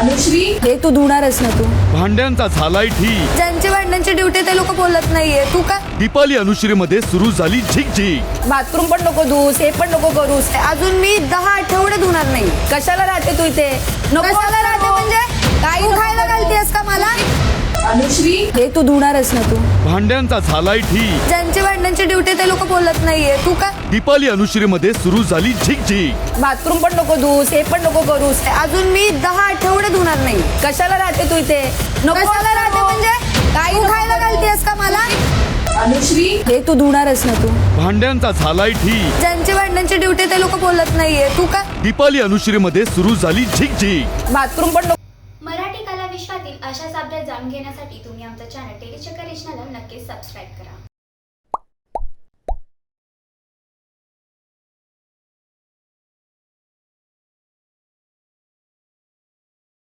अनुश्री, हे तू धुणारच ना तू. भांड्यांचा झालाय ठीक. ज्यांची भांड्यांची ड्युटी ते लोक बोलत नाहीये, तू का? दीपाली अनुश्री मध्ये सुरू झाली झिकझिक. बाथरूम पण नको धुस, हे पण नको करूस. अजून मी 10 आठवडे धुणार नाही. कशाला राहते तू इथे? कशाला राहते म्हणजे काय? तू खायला घालतेस का मला? अनुश्री, हे तू धुणारच ना तू. भांड्यांचा झालाय ठीक. ज्यांची भांड्यांची ड्युटी ते लोक बोलत नाहीये, तू का? दीपाली अनुश्री मध्ये सुरू झाली झिकझिक. बाथरूम पण नको धुस, हे पण नको करूस. अजून मी 10 आठवडे धुणार नाही. कशाला राहते तू इथे? कशाला राहते म्हणजे काय? तू खायला घालतेस का मला? अनुश्री, हे तू धुणारच ना तू. भांड्यांचा झालाय ठीक. ज्यांची भांड्यांची ड्युटी ते लोक बोलत नाहीये, तू का? दीपाली अनुश्री मध्ये सुरू झाली झिकझिक. बाथरूम पण नको. मराठी कला विश्वातील अशाच अपडेट जाणून घेण्यासाठी तुम्ही आमचं चॅनल टेलीचक्कर रिजनला नक्कीच सबस्क्राईब करा.